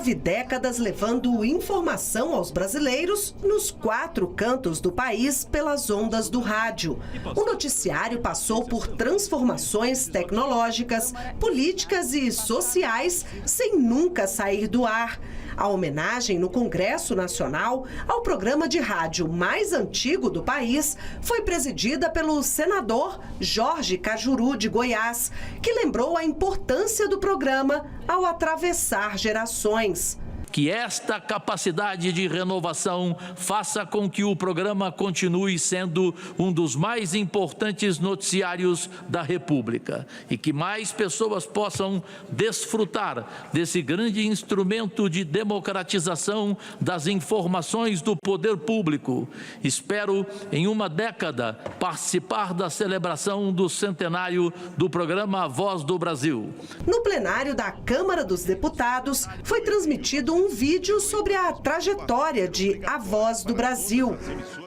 9 décadas levando informação aos brasileiros nos 4 cantos do país pelas ondas do rádio. O noticiário passou por transformações tecnológicas, políticas e sociais sem nunca sair do ar. A homenagem no Congresso Nacional ao programa de rádio mais antigo do país foi presidida pelo senador Jorge Cajuru, de Goiás, que lembrou a importância do programa ao atravessar gerações. Que esta capacidade de renovação faça com que o programa continue sendo um dos mais importantes noticiários da República e que mais pessoas possam desfrutar desse grande instrumento de democratização das informações do poder público. Espero, em uma década, participar da celebração do centenário do programa Voz do Brasil. No plenário da Câmara dos Deputados, foi transmitido um vídeo sobre a trajetória de A Voz do Brasil.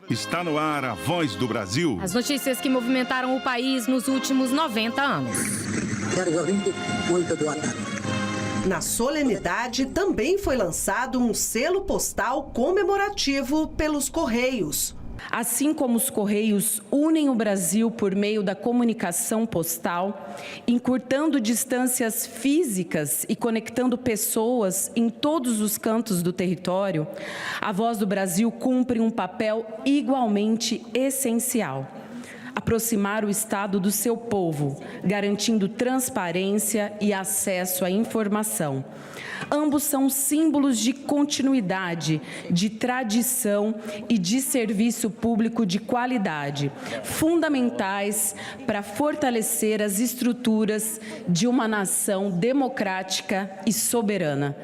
Está no ar A Voz do Brasil. As notícias que movimentaram o país nos últimos 90 anos. Muito boa tarde. Na solenidade, também foi lançado um selo postal comemorativo pelos Correios. Assim como os Correios unem o Brasil por meio da comunicação postal, encurtando distâncias físicas e conectando pessoas em todos os cantos do território, a Voz do Brasil cumpre um papel igualmente essencial: aproximar o Estado do seu povo, garantindo transparência e acesso à informação. Ambos são símbolos de continuidade, de tradição e de serviço público de qualidade, fundamentais para fortalecer as estruturas de uma nação democrática e soberana.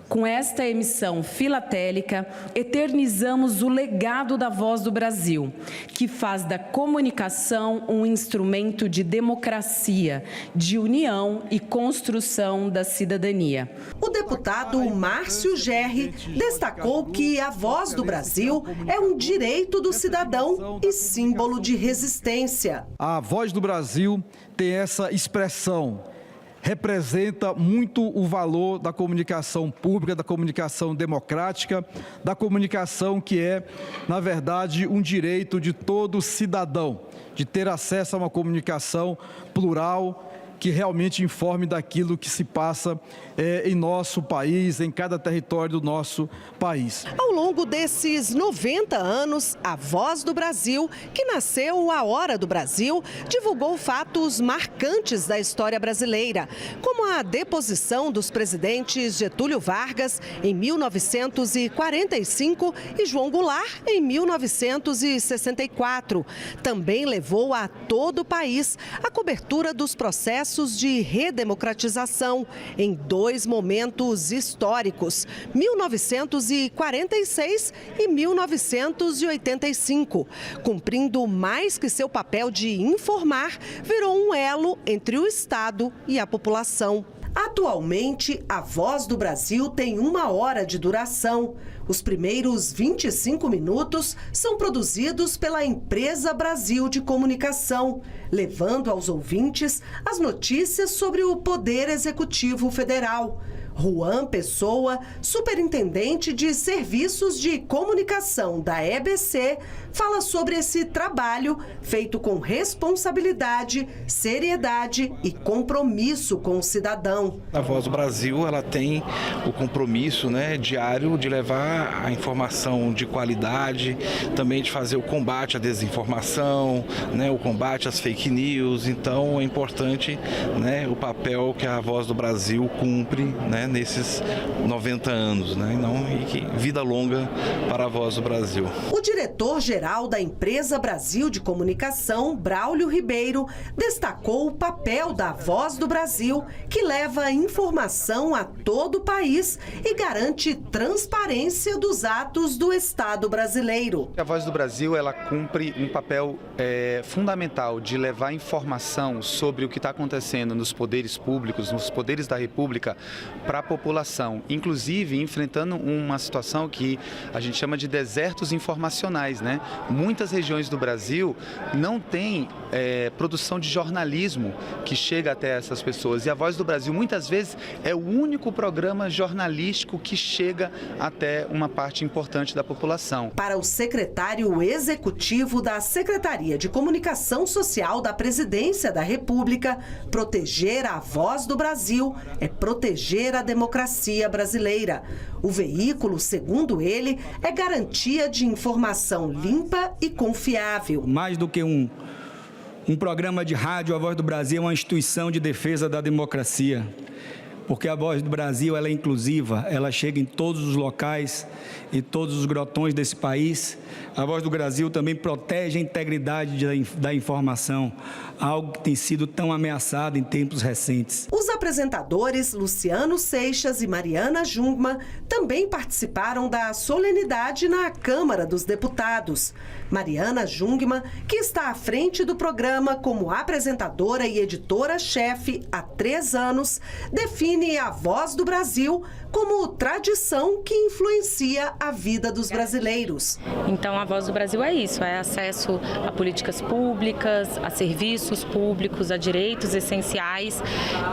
Com esta emissão filatélica, eternizamos o legado da Voz do Brasil, que faz da comunicação um instrumento de democracia, de união e construção da cidadania. O deputado Márcio Gerri destacou que a Voz do Brasil é um direito do cidadão e símbolo de resistência. A Voz do Brasil tem essa expressão. Representa muito o valor da comunicação pública, da comunicação democrática, da comunicação que é, na verdade, um direito de todo cidadão, de ter acesso a uma comunicação plural, que realmente informe daquilo que se passa em nosso país, em cada território do nosso país. Ao longo desses 90 anos, a Voz do Brasil, que nasceu a Hora do Brasil, divulgou fatos marcantes da história brasileira, como a deposição dos presidentes Getúlio Vargas em 1945 e João Goulart em 1964. Também levou a todo o país a cobertura dos processos de redemocratização em 2 momentos históricos, 1946 e 1985. Cumprindo mais que seu papel de informar, virou um elo entre o Estado e a população. Atualmente, a Voz do Brasil tem 1 hora de duração. Os primeiros 25 minutos são produzidos pela Empresa Brasil de Comunicação, levando aos ouvintes as notícias sobre o Poder Executivo Federal. Juan Pessoa, superintendente de Serviços de Comunicação da EBC, fala sobre esse trabalho feito com responsabilidade, seriedade e compromisso com o cidadão. A Voz do Brasil, ela tem o compromisso, diário de levar a informação de qualidade, também de fazer o combate à desinformação, o combate às fake news. Então é importante o papel que a Voz do Brasil cumpre, nesses 90 anos, e que vida longa para a Voz do Brasil. O diretor-geral da Empresa Brasil de Comunicação, Braulio Ribeiro, destacou o papel da Voz do Brasil, que leva informação a todo o país e garante transparência dos atos do Estado brasileiro. A Voz do Brasil, ela cumpre um papel fundamental de levar informação sobre o que está acontecendo nos poderes públicos, nos poderes da República, para a população, inclusive enfrentando uma situação que a gente chama de desertos informacionais, né? Muitas regiões do Brasil não têm produção de jornalismo que chega até essas pessoas, e a Voz do Brasil muitas vezes é o único programa jornalístico que chega até uma parte importante da população. Para o secretário executivo da Secretaria de Comunicação Social da Presidência da República, proteger a Voz do Brasil é proteger a democracia brasileira. O veículo, segundo ele, é garantia de informação limpa e confiável. Mais do que um programa de rádio, a Voz do Brasil é uma instituição de defesa da democracia. Porque a Voz do Brasil ela é inclusiva, ela chega em todos os locais, em todos os grotões desse país. A Voz do Brasil também protege a integridade da informação, algo que tem sido tão ameaçado em tempos recentes. Os apresentadores Luciano Seixas e Mariana Jungmann também participaram da solenidade na Câmara dos Deputados. Mariana Jungmann, que está à frente do programa como apresentadora e editora-chefe há 3 anos, define a Voz do Brasil como tradição que influencia a vida dos brasileiros. Então, a Voz do Brasil é isso, é acesso a políticas públicas, a serviços públicos, a direitos essenciais.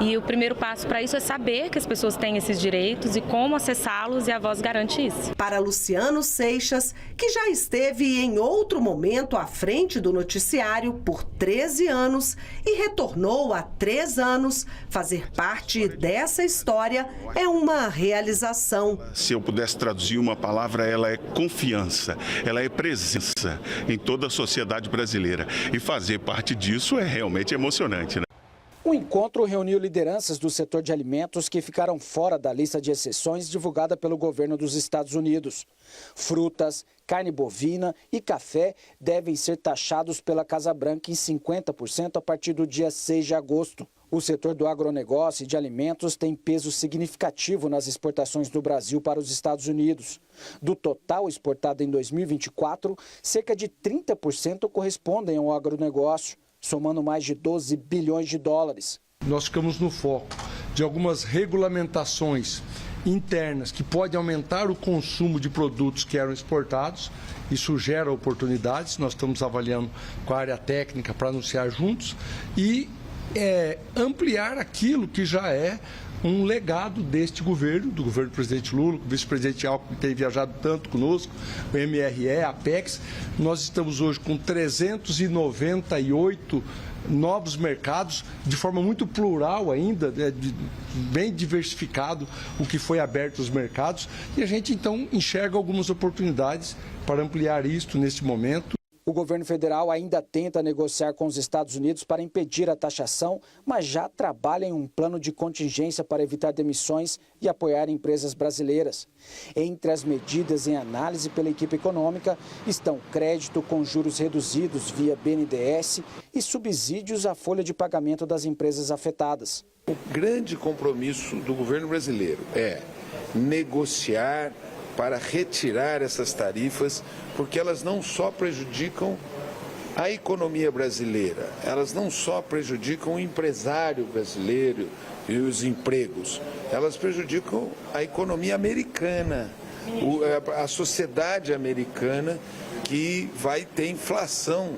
E o primeiro passo para isso é saber que as pessoas têm esses direitos e como acessá-los, e a Voz garante isso. Para Luciano Seixas, que já esteve em outro momento à frente do noticiário por 13 anos e retornou há 3 anos, fazer parte dessa história é uma realização. Se eu pudesse traduzir uma palavra, ela é confiança, ela é presença em toda a sociedade brasileira. E fazer parte disso é realmente emocionante, né? O encontro reuniu lideranças do setor de alimentos que ficaram fora da lista de exceções divulgada pelo governo dos Estados Unidos. Frutas, carne bovina e café devem ser taxados pela Casa Branca em 50% a partir do dia 6 de agosto. O setor do agronegócio e de alimentos tem peso significativo nas exportações do Brasil para os Estados Unidos. Do total exportado em 2024, cerca de 30% correspondem ao agronegócio, somando mais de 12 bilhões de dólares. Nós ficamos no foco de algumas regulamentações internas que podem aumentar o consumo de produtos que eram exportados. Isso gera oportunidades, nós estamos avaliando com a área técnica para anunciar juntos e ampliar aquilo que já é um legado deste governo, do governo do presidente Lula, o vice-presidente Alckmin tem viajado tanto conosco, o MRE, a Apex. Nós estamos hoje com 398 novos mercados, de forma muito plural ainda, bem diversificado o que foi aberto os mercados, e a gente então enxerga algumas oportunidades para ampliar isto neste momento. O governo federal ainda tenta negociar com os Estados Unidos para impedir a taxação, mas já trabalha em um plano de contingência para evitar demissões e apoiar empresas brasileiras. Entre as medidas em análise pela equipe econômica estão crédito com juros reduzidos via BNDES e subsídios à folha de pagamento das empresas afetadas. O grande compromisso do governo brasileiro é negociar para retirar essas tarifas, porque elas não só prejudicam a economia brasileira, elas não só prejudicam o empresário brasileiro e os empregos, elas prejudicam a economia americana, a sociedade americana, que vai ter inflação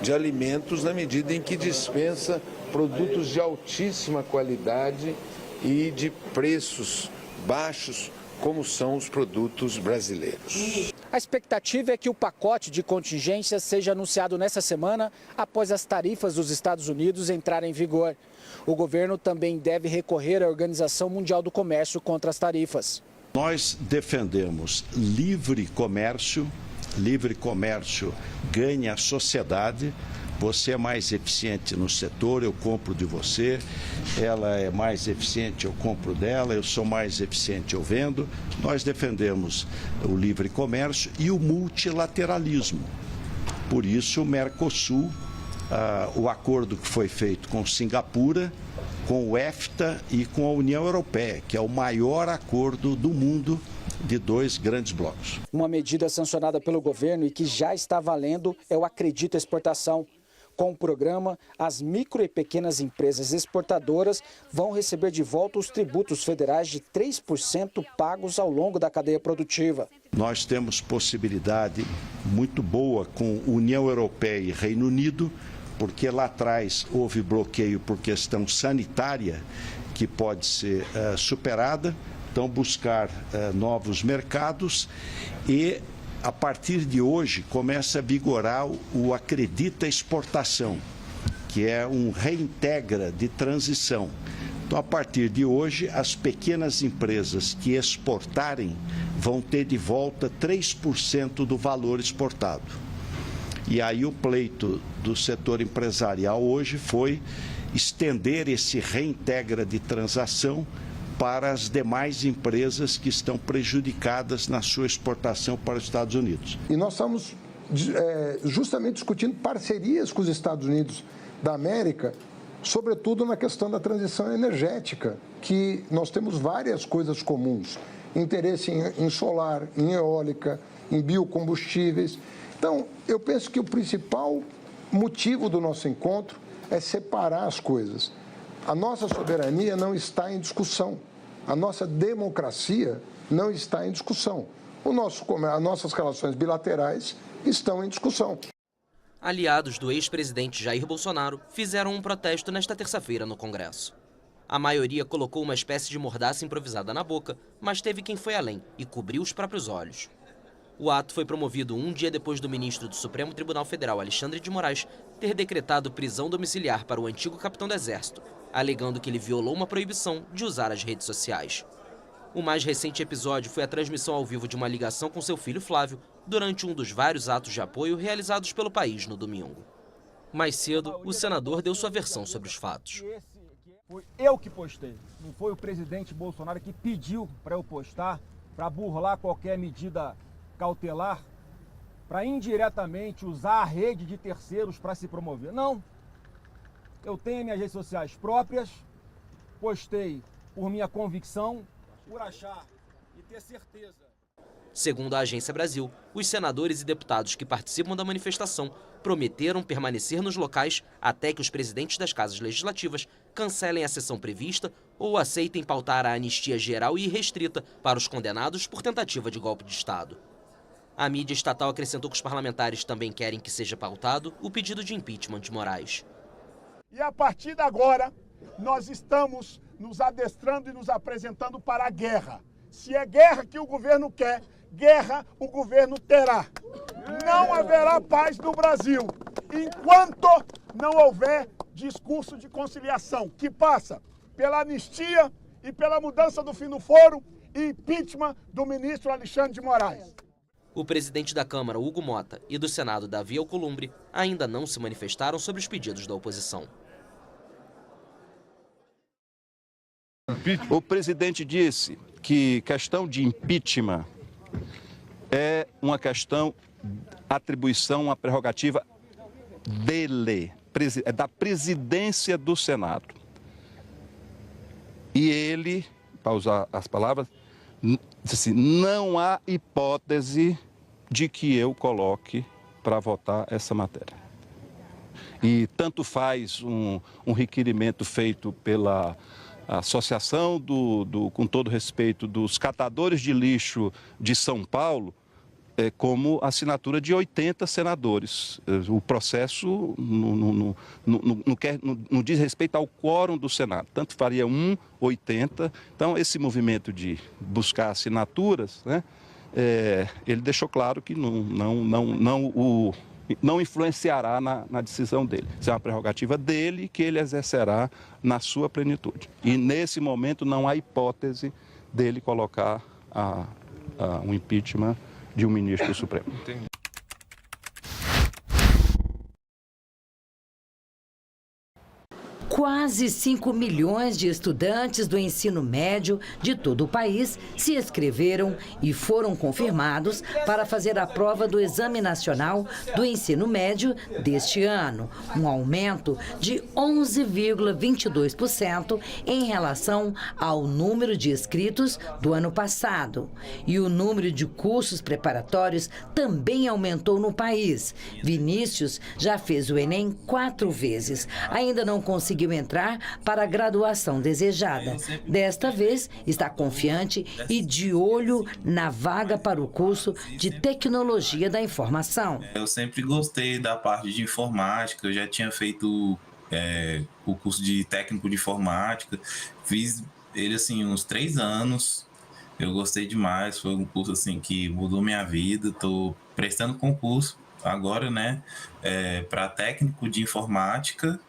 de alimentos na medida em que dispensa produtos de altíssima qualidade e de preços baixos, como são os produtos brasileiros. A expectativa é que o pacote de contingência seja anunciado nessa semana, após as tarifas dos Estados Unidos entrarem em vigor. O governo também deve recorrer à Organização Mundial do Comércio contra as tarifas. Nós defendemos livre comércio ganha a sociedade. Você é mais eficiente no setor, eu compro de você. Ela é mais eficiente, eu compro dela. Eu sou mais eficiente, eu vendo. Nós defendemos o livre comércio e o multilateralismo. Por isso, o Mercosul, o acordo que foi feito com Singapura, com o EFTA e com a União Europeia, que é o maior acordo do mundo de 2 grandes blocos. Uma medida sancionada pelo governo e que já está valendo é o Acredita Exportação. Com o programa, as micro e pequenas empresas exportadoras vão receber de volta os tributos federais de 3% pagos ao longo da cadeia produtiva. Nós temos possibilidade muito boa com União Europeia e Reino Unido, porque lá atrás houve bloqueio por questão sanitária que pode ser superada, então buscar novos mercados e a partir de hoje começa a vigorar o Acredita Exportação, que é um reintegra de transição. Então, a partir de hoje, as pequenas empresas que exportarem vão ter de volta 3% do valor exportado. E aí o pleito do setor empresarial hoje foi estender esse reintegra de transação para as demais empresas que estão prejudicadas na sua exportação para os Estados Unidos. E nós estamos justamente discutindo parcerias com os Estados Unidos da América, sobretudo na questão da transição energética, que nós temos várias coisas comuns. Interesse em solar, em eólica, em biocombustíveis. Então, eu penso que o principal motivo do nosso encontro é separar as coisas. A nossa soberania não está em discussão. A nossa democracia não está em discussão. As nossas relações bilaterais estão em discussão. Aliados do ex-presidente Jair Bolsonaro fizeram um protesto nesta terça-feira no Congresso. A maioria colocou uma espécie de mordaça improvisada na boca, mas teve quem foi além e cobriu os próprios olhos. O ato foi promovido um dia depois do ministro do Supremo Tribunal Federal, Alexandre de Moraes, ter decretado prisão domiciliar para o antigo capitão do Exército, alegando que ele violou uma proibição de usar as redes sociais. O mais recente episódio foi a transmissão ao vivo de uma ligação com seu filho Flávio durante um dos vários atos de apoio realizados pelo país no domingo. Mais cedo, o senador deu sua versão sobre os fatos. Foi eu que postei, não foi o presidente Bolsonaro que pediu para eu postar, para burlar qualquer medida cautelar, para indiretamente usar a rede de terceiros para se promover. Não. Eu tenho minhas redes sociais próprias, postei por minha convicção, por achar e ter certeza. Segundo a Agência Brasil, os senadores e deputados que participam da manifestação prometeram permanecer nos locais até que os presidentes das casas legislativas cancelem a sessão prevista ou aceitem pautar a anistia geral e irrestrita para os condenados por tentativa de golpe de Estado. A mídia estatal acrescentou que os parlamentares também querem que seja pautado o pedido de impeachment de Moraes. E a partir de agora, nós estamos nos adestrando e nos apresentando para a guerra. Se é guerra que o governo quer, guerra o governo terá. Não haverá paz no Brasil enquanto não houver discurso de conciliação, que passa pela anistia e pela mudança do fim do foro e impeachment do ministro Alexandre de Moraes. O presidente da Câmara, Hugo Mota, e do Senado, Davi Alcolumbre, ainda não se manifestaram sobre os pedidos da oposição. O presidente disse que questão de impeachment é uma questão, atribuição, uma prerrogativa dele, é da presidência do Senado. E ele, para usar as palavras, disse assim, não há hipótese de que eu coloque para votar essa matéria. E tanto faz um requerimento feito pela associação, com todo respeito, dos catadores de lixo de São Paulo, como assinatura de 80 senadores. O processo não diz respeito ao quórum do Senado, tanto faria 80. Então, esse movimento de buscar assinaturas, né, ele deixou claro que não influenciará na decisão dele. Isso é uma prerrogativa dele que ele exercerá na sua plenitude. E, nesse momento, não há hipótese dele colocar um impeachment de um ministro do Supremo. Entendi. Quase 5 milhões de estudantes do ensino médio de todo o país se inscreveram e foram confirmados para fazer a prova do Exame Nacional do Ensino Médio deste ano, um aumento de 11,22% em relação ao número de inscritos do ano passado. E o número de cursos preparatórios também aumentou no país. Vinícius já fez o Enem 4 vezes, ainda não conseguiu entrar para a graduação desejada. Desta vez, está confiante e de olho na vaga para o curso de Tecnologia da Informação. Eu sempre gostei da parte de informática, eu já tinha feito o curso de técnico de informática, fiz ele assim uns 3 anos, eu gostei demais, foi um curso assim que mudou minha vida, estou prestando concurso agora, né, para técnico de informática,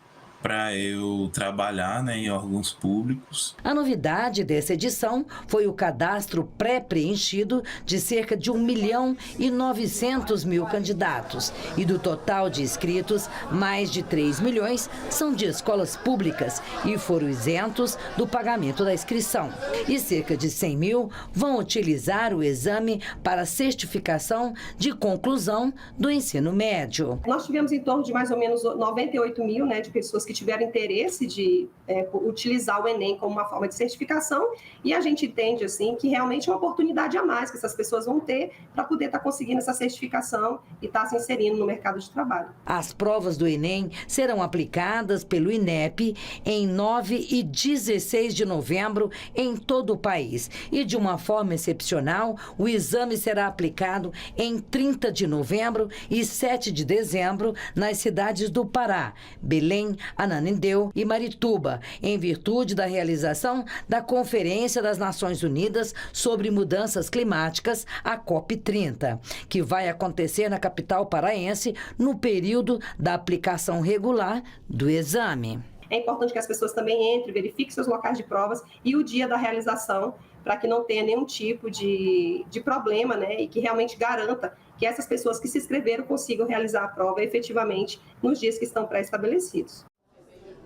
para eu trabalhar, né, em órgãos públicos. A novidade dessa edição foi o cadastro pré-preenchido de cerca de 1.900.000 candidatos. E do total de inscritos, mais de 3 milhões são de escolas públicas e foram isentos do pagamento da inscrição. E cerca de 100 mil vão utilizar o exame para certificação de conclusão do ensino médio. Nós tivemos em torno de mais ou menos 98 mil, né, de pessoas que tiveram interesse de utilizar o Enem como uma forma de certificação, e a gente entende assim que realmente é uma oportunidade a mais que essas pessoas vão ter para poder estar conseguindo essa certificação e estar se inserindo no mercado de trabalho. As provas do Enem serão aplicadas pelo INEP em 9 e 16 de novembro em todo o país. E de uma forma excepcional, o exame será aplicado em 30 de novembro e 7 de dezembro nas cidades do Pará, Belém, Ananindeua e Marituba, em virtude da realização da Conferência das Nações Unidas sobre Mudanças Climáticas, a COP30, que vai acontecer na capital paraense no período da aplicação regular do exame. É importante que as pessoas também entrem, verifiquem seus locais de provas e o dia da realização, para que não tenha nenhum tipo de problema, né, e que realmente garanta que essas pessoas que se inscreveram consigam realizar a prova efetivamente nos dias que estão pré-estabelecidos.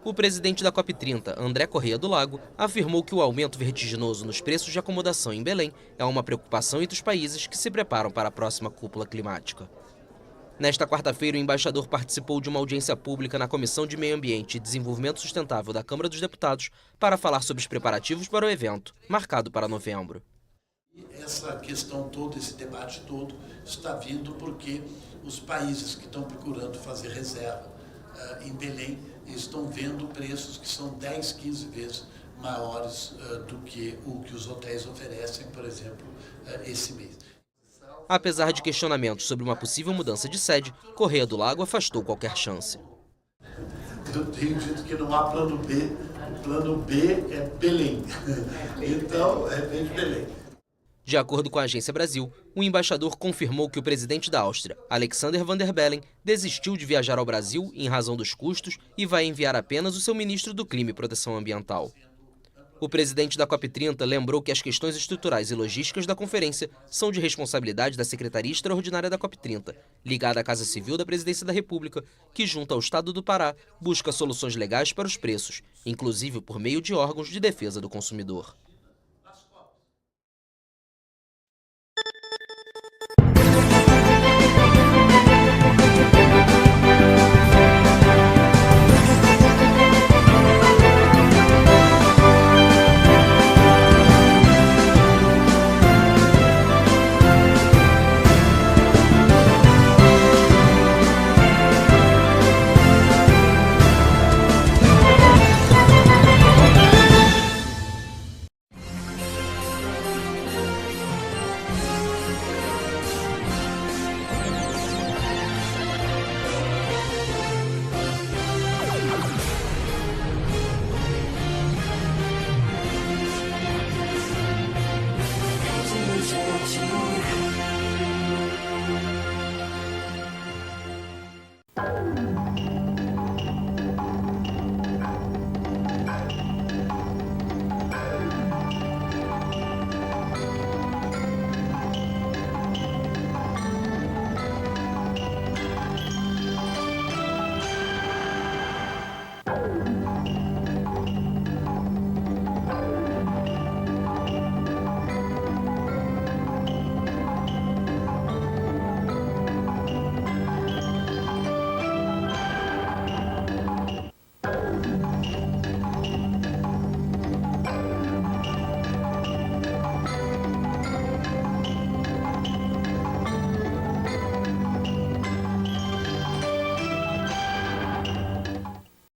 O presidente da COP30, André Correia do Lago, afirmou que o aumento vertiginoso nos preços de acomodação em Belém é uma preocupação entre os países que se preparam para a próxima cúpula climática. Nesta quarta-feira, o embaixador participou de uma audiência pública na Comissão de Meio Ambiente e Desenvolvimento Sustentável da Câmara dos Deputados para falar sobre os preparativos para o evento, marcado para novembro. Essa questão toda, esse debate todo, está vindo porque os países que estão procurando fazer reserva em Belém estão vendo preços que são 10, 15 vezes maiores do que o que os hotéis oferecem, por exemplo, esse mês. Apesar de questionamentos sobre uma possível mudança de sede, Correia do Lago afastou qualquer chance. Eu tenho dito que não há plano B. O plano B é Belém. Então, é bem de Belém. De acordo com a Agência Brasil, o embaixador confirmou que o presidente da Áustria, Alexander Van der Bellen, desistiu de viajar ao Brasil em razão dos custos e vai enviar apenas o seu ministro do Clima e Proteção Ambiental. O presidente da COP30 lembrou que as questões estruturais e logísticas da conferência são de responsabilidade da Secretaria Extraordinária da COP30, ligada à Casa Civil da Presidência da República, que, junto ao Estado do Pará, busca soluções legais para os preços, inclusive por meio de órgãos de defesa do consumidor.